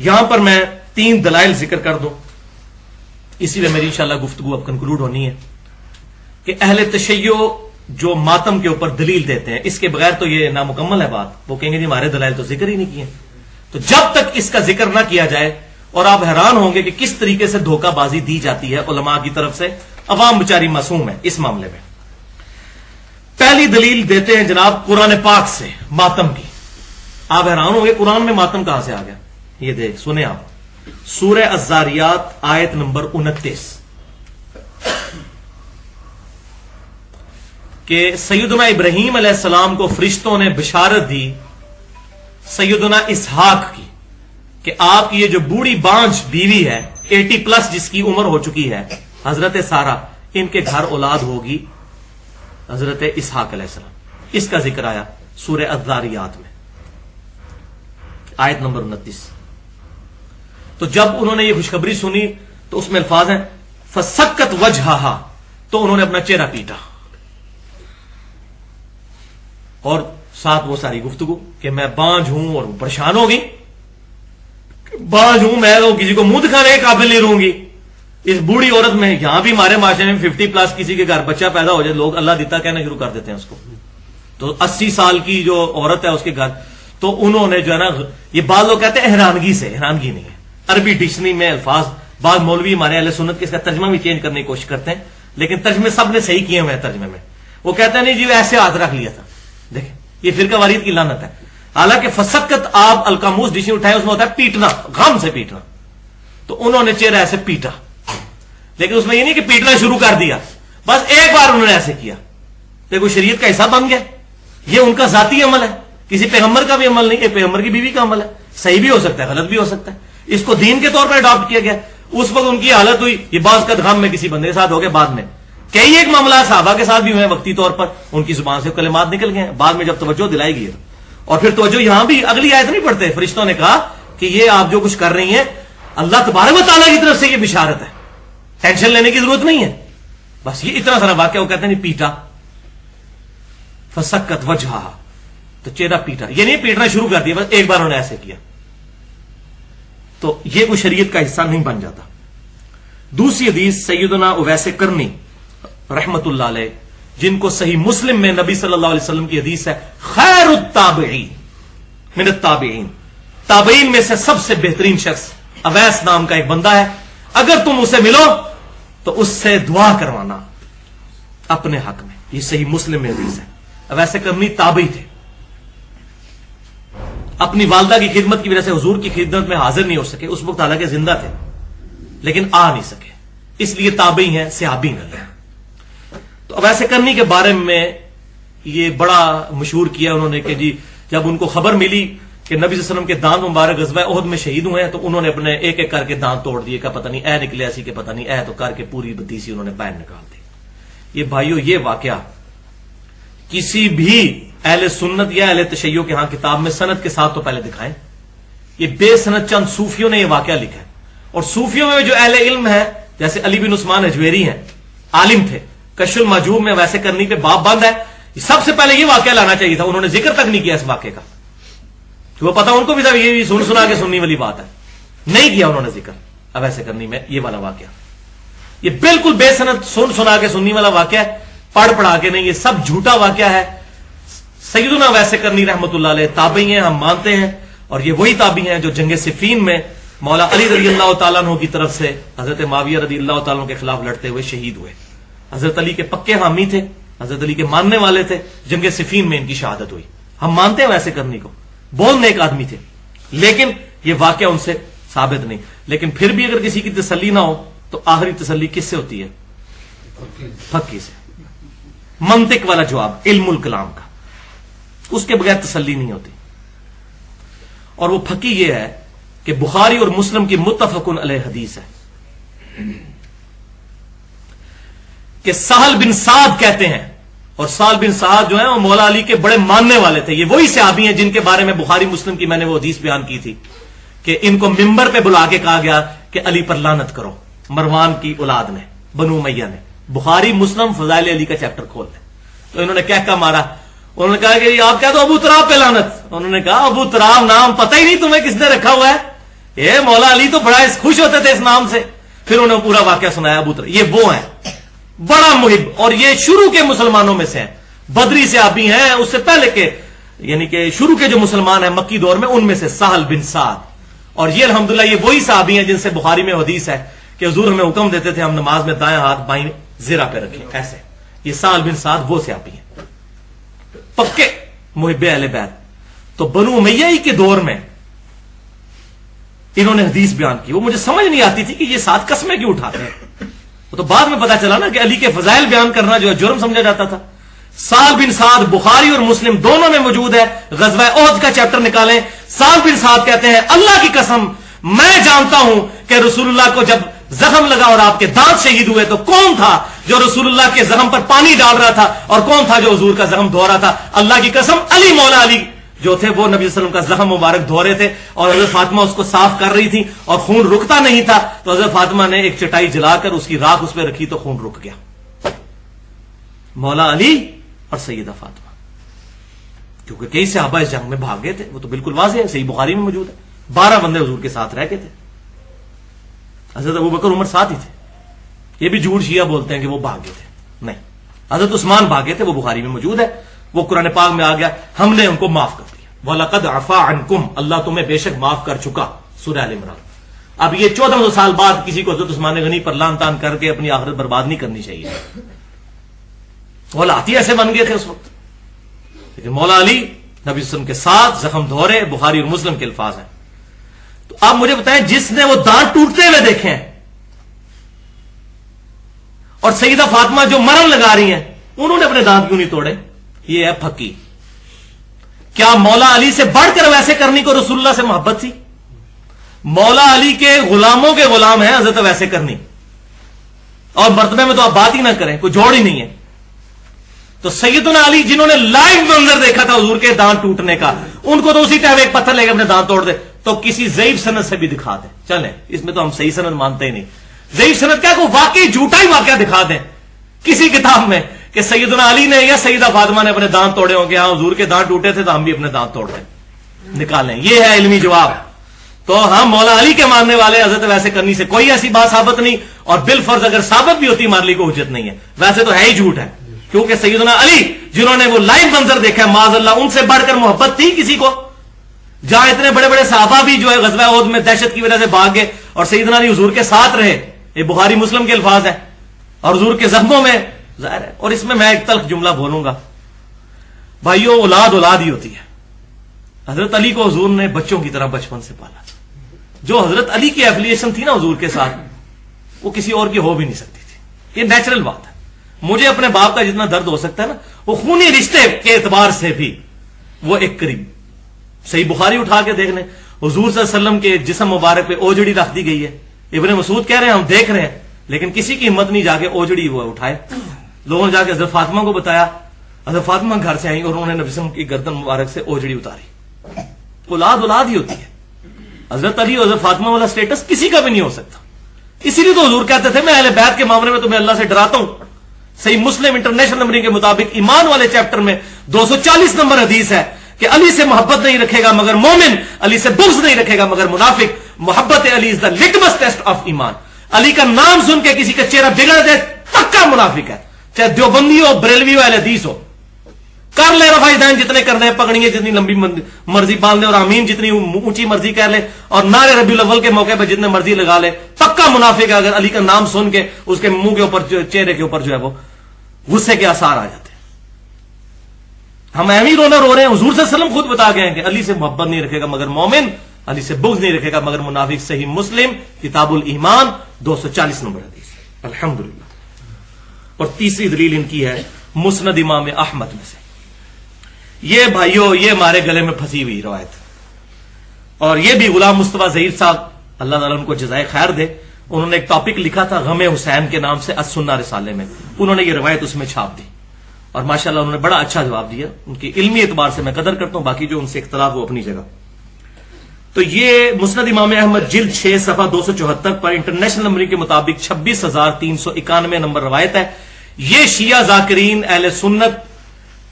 یہاں پر میں 3 دلائل ذکر کر دوں، اسی لیے میری انشاءاللہ گفتگو اب کنکلوڈ ہونی ہے کہ اہل تشیع جو ماتم کے اوپر دلیل دیتے ہیں، اس کے بغیر تو یہ نامکمل ہے بات. وہ کہیں گے جی ہمارے دلائل تو ذکر ہی نہیں کیے. تو جب تک اس کا ذکر نہ کیا جائے، اور آپ حیران ہوں گے کہ کس طریقے سے دھوکہ بازی دی جاتی ہے علماء کی طرف سے، عوام بیچاری معصوم ہے اس معاملے میں. پہلی دلیل دیتے ہیں جناب قرآن پاک سے ماتم کی. آپ حیران ہوں گے قرآن میں ماتم کہاں سے آ گیا. یہ دیکھ سنیں آپ، سورہ الذاریات آیت نمبر 29 کہ سیدنا ابراہیم علیہ السلام کو فرشتوں نے بشارت دی سیدنا اسحاق کی کہ آپ کی یہ جو بوڑھی بانجھ بیوی ہے 80+ جس کی عمر ہو چکی ہے، حضرت سارہ، ان کے گھر اولاد ہوگی حضرت اسحاق علیہ السلام. اس کا ذکر آیا سورہ الذاریات میں آیت نمبر 29. تو جب انہوں نے یہ خوشخبری سنی تو اس میں الفاظ ہیں فسکت وجہہا، تو انہوں نے اپنا چہرہ پیٹا، اور ساتھ وہ ساری گفتگو کہ میں بانجھ ہوں اور پریشان ہوگی، بانجھ ہوں میں تو کسی کو منہ دکھانے کے قابل نہیں رہوں گی. اس بوڑھی عورت میں، یہاں بھی ہمارے معاشرے میں 50+ کسی کے گھر بچہ پیدا ہو جائے لوگ اللہ دیتا کہنا شروع کر دیتے ہیں اس کو. تو 80 سال کی جو عورت ہے اس کے گھر، تو انہوں نے جو ہے نا، یہ بعض لوگ کہتے ہیں حیرانگی سے، حیرانگی نہیں ہے. عربی ڈکشنری میں الفاظ، بعض مولوی ہمارے اہل سنت کے اس کا ترجمہ بھی چینج کرنے کی کوشش کرتے ہیں، لیکن ترجمے سب نے صحیح کیے ہوئے ہیں. ترجمے میں وہ کہتے ہیں نہیں جی ایسے ہاتھ رکھ لیا تھا. دیکھیں یہ فرقہ واریت کی لعنت ہے. حالانکہ فسکت آپ القاموس ڈکشنری اٹھائے اس میں ہوتا ہے پیٹنا، غم سے پیٹنا. تو انہوں نے چہرہ ایسے پیٹا، لیکن اس میں یہ نہیں کہ پیٹنا شروع کر دیا، بس ایک بار انہوں نے ایسے کیا. دیکھو شریعت کا حصہ بن گیا. یہ ان کا ذاتی عمل ہے، کسی پیغمبر کا بھی عمل نہیں، ایک پیغمبر کی بیوی کا عمل ہے. صحیح بھی ہو سکتا ہے، غلط بھی ہو سکتا ہے. اس کو دین کے طور پر اڈاپٹ کیا گیا. اس وقت ان کی حالت ہوئی، یہ بعض کا غم میں کسی بندے کے ساتھ ہو گیا. بعد میں کئی ایک معاملات صحابہ کے ساتھ بھی ہوئے وقتی طور پر، ان کی زبان سے کلمات نکل گئے. بعد میں جب توجہ دلائی گئی اور پھر توجہ یہاں بھی اگلی آیت نہیں پڑھتے، فرشتوں نے کہا کہ یہ آپ جو کچھ کر رہی ہیں اللہ تبارک و تعالیٰ کی طرف سے یہ بشارت ہے، ٹینشن لینے کی ضرورت نہیں ہے. بس یہ اتنا سارا واقعہ. وہ کہتے ہیں پیٹا، فسکت وجہہا، تو چہرہ پیٹا. یہ نہیں پیٹنا شروع کر دیا، بس ایک بار انہوں نے ایسے کیا. تو یہ کوئی شریعت کا حصہ نہیں بن جاتا. دوسری حدیث سیدنا اویس کرنی رحمت اللہ علیہ، جن کو صحیح مسلم میں نبی صلی اللہ علیہ وسلم کی حدیث ہے خیر التابعین من التابعین، تابعین میں سے سب سے بہترین شخص اویس نام کا ایک بندہ ہے. اگر تم اسے ملو تو اس سے دعا کروانا اپنے حق میں. یہ صحیح مسلم میں حدیث ہے. اویس کرنی تابعی تھے، اپنی والدہ کی خدمت کی وجہ سے حضور کی خدمت میں حاضر نہیں ہو سکے. اس وقت حالانکہ زندہ تھے لیکن آ نہیں سکے، اس لیے تابعی ہیں، صحابی نہیں ہیں. تو اویس کرنی کے بارے میں یہ بڑا مشہور کیا انہوں نے کہ جی جب ان کو خبر ملی کہ نبی صلی اللہ علیہ وسلم کے دانت مبارک غزوہ احد میں شہید ہوئے ہیں، تو انہوں نے اپنے ایک ایک کر کے دانت توڑ دیے. کا پتہ نہیں اے نکلے ایسی کہ پتہ نہیں اے، تو کر کے پوری بتیسی انہوں نے باہر نکال دی. یہ بھائیو یہ واقعہ کسی بھی اہل سنت یا اہل تشیع کے ہاں کتاب میں سند کے ساتھ تو پہلے دکھائیں. یہ بے سند چند صوفیوں نے یہ واقعہ لکھا ہے. اور صوفیوں میں جو اہل علم ہے جیسے علی بن عثمان اجویری ہیں، عالم تھے، کشف المحجوب میں ویسے کرنی پہ باب بند ہے. سب سے پہلے یہ واقعہ لانا چاہیے تھا، انہوں نے ذکر تک نہیں کیا اس واقعے کا. تو وہ پتا ان کو بھی تھا یہ سن سنا کے سننی والی بات ہے، نہیں کیا انہوں نے ذکر. اب ایسے کرنی میں یہ والا واقعہ، یہ بالکل بے سند سن سنا کے سننی والا واقعہ ہے، پڑھ پڑھا کے نہیں. یہ سب جھوٹا واقعہ ہے. سیدنا ویسے کرنی رحمت اللہ علیہ تابعی ہیں، ہم مانتے ہیں، اور یہ وہی تابعی ہیں جو جنگ صفین میں مولا علی رضی اللہ تعالیٰ عنہ کی طرف سے حضرت معاویہ رضی اللہ تعالیٰ عنہ کے خلاف لڑتے ہوئے شہید ہوئے. حضرت علی کے پکے حامی تھے، حضرت علی کے ماننے والے تھے. جنگ صفین میں ان کی شہادت ہوئی. ہم مانتے ہیں ویسے کرنی کو، بہت نیک آدمی تھے، لیکن یہ واقعہ ان سے ثابت نہیں. لیکن پھر بھی اگر کسی کی تسلی نہ ہو تو آخری تسلی کس سے ہوتی ہے؟ پکی سے، منطق والا جواب، علم الکلام کا. اس کے بغیر تسلی نہیں ہوتی. اور وہ پھکی یہ ہے کہ بخاری اور مسلم کی متفق علیہ حدیث ہے کہ سہل بن سعد کہتے ہیں، اور سہل بن سعد جو ہیں وہ مولا علی کے بڑے ماننے والے تھے. یہ وہی صحابی ہیں جن کے بارے میں بخاری مسلم کی میں نے وہ حدیث بیان کی تھی کہ ان کو ممبر پہ بلا کے کہا گیا کہ علی پر لعنت کرو، مروان کی اولاد نے، بنو امیہ نے. بخاری مسلم فضائل علی کا چیپٹر کھول دیں. تو انہوں نے کہہ مارا، انہوں نے کہا کہ آپ کہہ دو ابو تراب پہ لعنت. انہوں نے کہا ابو تراب نام پتہ ہی نہیں تمہیں کس نے رکھا ہوا ہے. یہ مولا علی تو بڑا خوش ہوتے تھے اس نام سے. پھر انہوں نے پورا واقعہ سنایا. ابو طلحہ یہ وہ ہیں بڑا محب, اور یہ شروع کے مسلمانوں میں سے ہیں, بدری صحابی ہیں. اس سے پہلے کے یعنی کہ شروع کے جو مسلمان ہیں مکی دور میں, ان میں سے سہل بن سعد. اور یہ الحمدللہ یہ وہی صحابی ہیں جن سے بخاری میں حدیث ہے کہ حضور ہمیں حکم دیتے تھے ہم نماز میں دائیں ہاتھ بائیں زرہ پہ رکھیں ایسے. یہ سہل بن سعد وہ صحابی ہیں پکے محب اہل بیت. تو بنو امیہ ہی کے دور میں انہوں نے حدیث بیان کی. وہ مجھے سمجھ نہیں آتی تھی کہ یہ 7 قسمیں کیوں اٹھاتے ہیں. وہ تو بعد میں پتا چلا نا کہ علی کے فضائل بیان کرنا جو ہے جرم سمجھا جاتا تھا. سہل بن سعد بخاری اور مسلم دونوں میں موجود ہے. غزوہ احد کا چیپٹر نکالیں. سہل بن سعد کہتے ہیں اللہ کی قسم میں جانتا ہوں کہ رسول اللہ کو جب زخم لگا اور آپ کے دانت شہید ہوئے تو کون تھا جو رسول اللہ کے زخم پر پانی ڈال رہا تھا اور کون تھا جو حضور کا زخم دھو رہا تھا. اللہ کی قسم علی مولا علی جو تھے وہ نبی صلی اللہ علیہ وسلم کا زخم مبارک دھو رہے تھے اور حضرت فاطمہ اس کو صاف کر رہی تھی اور خون رکتا نہیں تھا. تو حضرت فاطمہ نے ایک چٹائی جلا کر اس کی راکھ اس پہ رکھی تو خون رک گیا. مولا علی اور سیدہ فاطمہ, کیونکہ کئی صحابہ اس جنگ میں بھاگ گئے تھے. وہ تو بالکل واضح ہے, صحیح بخاری میں موجود ہے. 12 بندے حضور کے ساتھ رہ گئے تھے. حضرت ابوبکر عمر ساتھ ہی تھے. یہ بھی جھوٹ شیعہ بولتے ہیں کہ وہ بھاگ گئے تھے, نہیں. حضرت عثمان بھاگے تھے, وہ بخاری میں موجود ہے. وہ قرآن پاک میں آ گیا ہم نے ان کو معاف کر دیا. وَلَقَدْ عَفَا عَنْكُمْ اللہ تمہیں بے شک معاف کر چکا. سورہ آل عمران. اب یہ 1400 سال بعد کسی کو حضرت عثمان غنی پر لان تان کر کے اپنی آخرت برباد نہیں کرنی چاہیے. وہ لاتی ایسے بن گئے تھے اس وقت. لیکن مولا علی نبی صلی اللہ علیہ وسلم کے ساتھ زخم دھورے, بخاری اور مسلم کے الفاظ ہیں. تو آپ مجھے بتائیں جس نے وہ دانت ٹوٹتے ہوئے دیکھے ہیں اور سیدہ فاطمہ جو مرم لگا رہی ہیں انہوں نے اپنے دانت کیوں نہیں توڑے؟ یہ ہے پھکی. کیا مولا علی سے بڑھ کر ویسے کرنی کو رسول اللہ سے محبت تھی؟ مولا علی کے غلاموں کے غلام ہیں حضرت ویسے کرنی, اور مرتبے میں تو آپ بات ہی نہ کریں, کوئی جوڑ ہی نہیں ہے. تو سیدنا علی جنہوں نے لائیو منظر دیکھا تھا حضور کے دانت ٹوٹنے کا, ان کو تو اسی ٹائم ایک پتھر لے کے اپنے دانت توڑ دے. تو کسی ضعیف سند سے بھی دکھا دیں, چلیں اس میں تو ہم صحیح سند مانتے ہی نہیں. ضعیف سند کیا کو واقعی جھوٹا ہی واقعہ دکھا دیں کسی کتاب میں کہ سیدنا علی نے یا سیدہ فاطمہ نے اپنے دانت توڑے ہوں کہ ہاں حضور کے دانت ٹوٹے تھے تو ہم بھی اپنے دانت توڑ دیں, نکالیں. یہ ہے علمی جواب. تو ہم مولا علی کے ماننے والے حضرت ویسے کرنی سے کوئی ایسی بات ثابت نہیں, اور بالفرض اگر ثابت بھی ہوتی ہمارے لیے کوئی حجت نہیں ہے. ویسے تو ہے ہی جھوٹ ہے, کیونکہ سیدنا علی جنہوں نے وہ لائیو منظر دیکھا معاذ اللہ, ان سے بڑھ کر محبت تھی کسی کو؟ جہاں اتنے بڑے بڑے صحابہ بھی جو ہے غزوہ احد میں دہشت کی وجہ سے بھاگ گئے اور سیدنا علی حضور کے ساتھ رہے. یہ بخاری مسلم کے الفاظ ہیں. اور حضور کے زخموں میں ظاہر ہے. اور اس میں ایک تلخ جملہ بولوں گا, بھائیو اولاد اولاد ہی ہوتی ہے. حضرت علی کو حضور نے بچوں کی طرح بچپن سے پالا. جو حضرت علی کی ایفیلیشن تھی نا حضور کے ساتھ, وہ کسی اور کی ہو بھی نہیں سکتی تھی. یہ نیچرل بات ہے. مجھے اپنے باپ کا جتنا درد ہو سکتا ہے نا, وہ خونی رشتے کے اعتبار سے بھی وہ ایک قریب. صحیح بخاری اٹھا کے دیکھ لیں, حضور صلی اللہ علیہ وسلم کے جسم مبارک پہ اوجڑی رکھ دی گئی ہے. ابن مسعود کہہ رہے ہیں ہم دیکھ رہے ہیں, لیکن کسی کی ہمت نہیں جا کے اوجڑی وہ اٹھائے. لوگوں نے جا کے حضرت فاطمہ کو بتایا, حضرت فاطمہ گھر سے آئی اور انہوں نے نبی صلی اللہ علیہ وسلم کی گردن مبارک سے اوجڑی اتاری. اولاد اولاد ہی ہوتی ہے. حضرت علی اور حضرت فاطمہ والا سٹیٹس کسی کا بھی نہیں ہو سکتا. اسی لیے تو حضور کہتے تھے میں اہل بیت کے معاملے میں تمہیں اللہ سے ڈراتا ہوں. صحیح مسلم انٹرنیشنل نمبرنگ کے مطابق ایمان والے چیپٹر میں 240 نمبر حدیث ہے کہ علی سے محبت نہیں رکھے گا مگر مومن, علی سے بغض نہیں رکھے گا مگر منافق. محبت علی از دا لٹمس ٹیسٹ آف ایمان. علی کا نام سن کے کسی کا چہرہ بگڑ جائے پکا منافق ہے, چاہے دیوبندی ہو, بریلوی ہو, اہل حدیث ہو. کر لے رفع دین جتنے کرنے ہیں, پگڑیاں جتنی لمبی مرضی باندھ لے, اور آمین جتنی اونچی مرضی کہہ لے, اور نعرے ربیع الاول کے موقع پہ جتنے مرضی لگا لے, پکا منافق ہے اگر علی کا نام سن کے اس کے منہ کے اوپر چہرے کے اوپر جو ہے وہ غصے کے آثار آ جاتے ہیں. ہم ایویں رونا رو رہے ہیں. حضور صلی اللہ علیہ وسلم خود بتا گئے ہیں کہ علی سے محبت نہیں رکھے گا مگر مومن, علی سے بغض نہیں رکھے گا مگر منافق. صحیح مسلم کتاب الایمان 240 نمبر حدیث. الحمدللہ. اور تیسری دلیل ان کی ہے مسند امام احمد میں سے. یہ بھائیو یہ ہمارے گلے میں پھنسی ہوئی روایت, اور یہ بھی غلام مصطفیٰ ظہیر صاحب اللہ تعالیٰ ان کو جزائے خیر دے, انہوں نے ایک ٹاپک لکھا تھا غم حسین کے نام سے السنہ رسالے میں. انہوں نے یہ روایت اس میں چھاپ دی اور ماشاءاللہ انہوں نے بڑا اچھا جواب دیا. ان کی علمی اعتبار سے میں قدر کرتا ہوں, باقی جو ان سے اختلاف ہو اپنی جگہ. تو یہ مسند امام احمد جلد 6 صفحہ 274 پر انٹرنیشنل نمبرنگ کے مطابق 26,391 نمبر روایت ہے. یہ شیعہ ذاکرین اہل سنت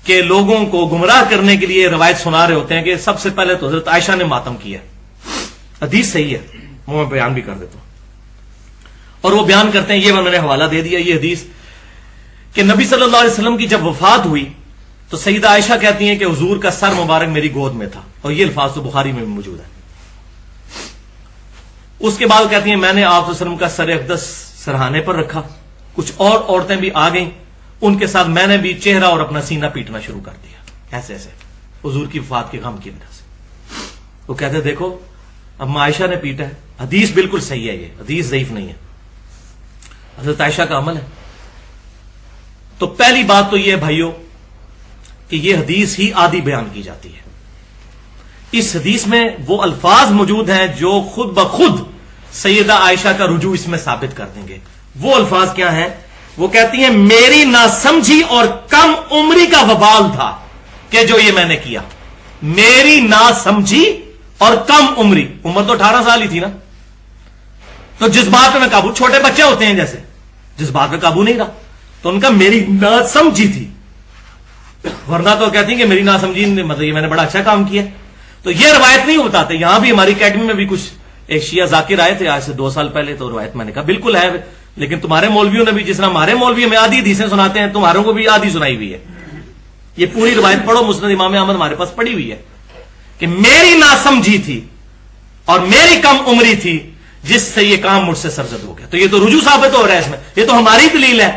کے لوگوں کو گمراہ کرنے کے لیے روایت سنا رہے ہوتے ہیں کہ سب سے پہلے تو حضرت عائشہ نے ماتم کیا. حدیث صحیح ہے، وہ میں بیان بھی کر دیتا ہوں. اور وہ بیان کرتے ہیں، یہ میں نے حوالہ دے دیا یہ حدیث، کہ نبی صلی اللہ علیہ وسلم کی جب وفات ہوئی تو سیدہ عائشہ کہتی ہیں کہ حضور کا سر مبارک میری گود میں تھا، اور یہ الفاظ تو بخاری میں بھی موجود ہے. اس کے بعد کہتی ہیں میں نے آپ صلی اللہ علیہ وسلم کا سر اقدس سرہانے پر رکھا، کچھ اور عورتیں بھی آ گئیں، ان کے ساتھ میں نے بھی چہرہ اور اپنا سینہ پیٹنا شروع کر دیا، ایسے ایسے حضور کی وفات کے غم کی وجہ سے. وہ کہتے ہیں دیکھو اب عائشہ نے پیٹا ہے، حدیث بالکل صحیح ہے، یہ حدیث ضعیف نہیں ہے، حضرت عائشہ کا عمل ہے. تو پہلی بات تو یہ ہے بھائیوں کہ یہ حدیث ہی آدھی بیان کی جاتی ہے. اس حدیث میں وہ الفاظ موجود ہیں جو خود بخود سیدہ عائشہ کا رجوع اس میں ثابت کر دیں گے. وہ الفاظ کیا ہیں؟ وہ کہتی ہیں میری ناسمجھی اور کم عمری کا وبال تھا کہ جو یہ میں نے کیا. میری ناسمجھی اور کم عمری، عمر تو 18 سال ہی تھی نا، تو جذبات میں قابو، چھوٹے بچے ہوتے ہیں جیسے، جذبات میں قابو نہیں رہا، تو ان کا میری ناسمجھی تھی. ورنہ تو کہتی ہیں کہ میری ناسمجھی مطلب یہ میں نے بڑا اچھا کام کیا. تو یہ روایت نہیں بتاتے. یہاں بھی ہماری اکیڈمی میں بھی کچھ ایک شیعہ ذاکر آئے تھے آج سے 2 سال پہلے، تو روایت میں نے کہا بالکل ہے، لیکن تمہارے مولویوں نے بھی جس طرح ہمارے مولوی ہمیں آدھی حدیثیں سناتے ہیں، تمہاروں کو بھی آدھی سنائی ہوئی ہے. یہ پوری روایت پڑھو، مسند امام احمد ہمارے پاس پڑی ہوئی ہے کہ میری ناسمجھی تھی اور میری کم عمری تھی جس سے یہ کام مجھ سے سرزد ہو گیا. تو یہ تو رجوع ثابت ہو رہا ہے اس میں، یہ تو ہماری دلیل ہے.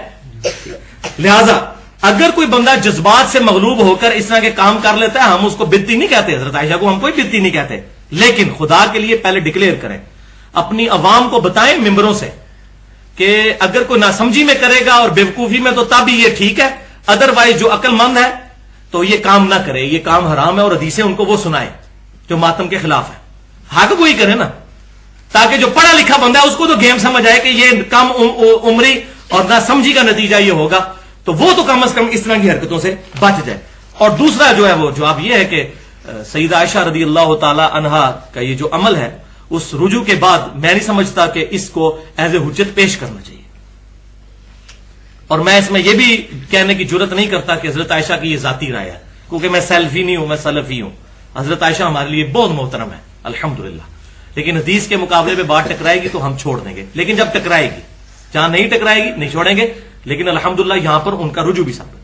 لہذا اگر کوئی بندہ جذبات سے مغلوب ہو کر اس طرح کے کام کر لیتا ہے، ہم اس کو بدتی نہیں کہتے، حضرت عائشہ کو ہم کوئی بدتی نہیں کہتے، لیکن خدا کے لیے پہلے ڈکلیئر کریں، اپنی عوام کو بتائیں ممبروں سے کہ اگر کوئی ناسمجھی میں کرے گا اور بیوقوفی میں تو تب یہ ٹھیک ہے، ادروائز جو عقل مند ہے تو یہ کام نہ کرے، یہ کام حرام ہے. اور حدیثیں ان کو وہ سنائے جو ماتم کے خلاف ہے. حق وہی کرے نا، تاکہ جو پڑھا لکھا بندہ ہے اس کو تو گیم سمجھ آئے کہ یہ کم عمری اور ناسمجھی کا نتیجہ یہ ہوگا، تو وہ تو کم از کم اس طرح کی حرکتوں سے بچ جائے. اور دوسرا جو ہے وہ جواب یہ ہے کہ سیدہ عائشہ رضی اللہ تعالی عنہا کا یہ جو عمل ہے، اس رجوع کے بعد میں نہیں سمجھتا کہ اس کو ایز اے حجت پیش کرنا چاہیے. اور میں اس میں یہ بھی کہنے کی جرت نہیں کرتا کہ حضرت عائشہ کی یہ ذاتی رائے ہے، کیونکہ میں سیلفی نہیں ہوں، میں سلفی ہوں. حضرت عائشہ ہمارے لیے بہت محترم ہے الحمدللہ، لیکن حدیث کے مقابلے میں بات ٹکرائے گی تو ہم چھوڑ دیں گے. لیکن جب ٹکرائے گی، جہاں نہیں ٹکرائے گی نہیں چھوڑیں گے. لیکن الحمدللہ یہاں پر ان کا رجوع بھی ثابت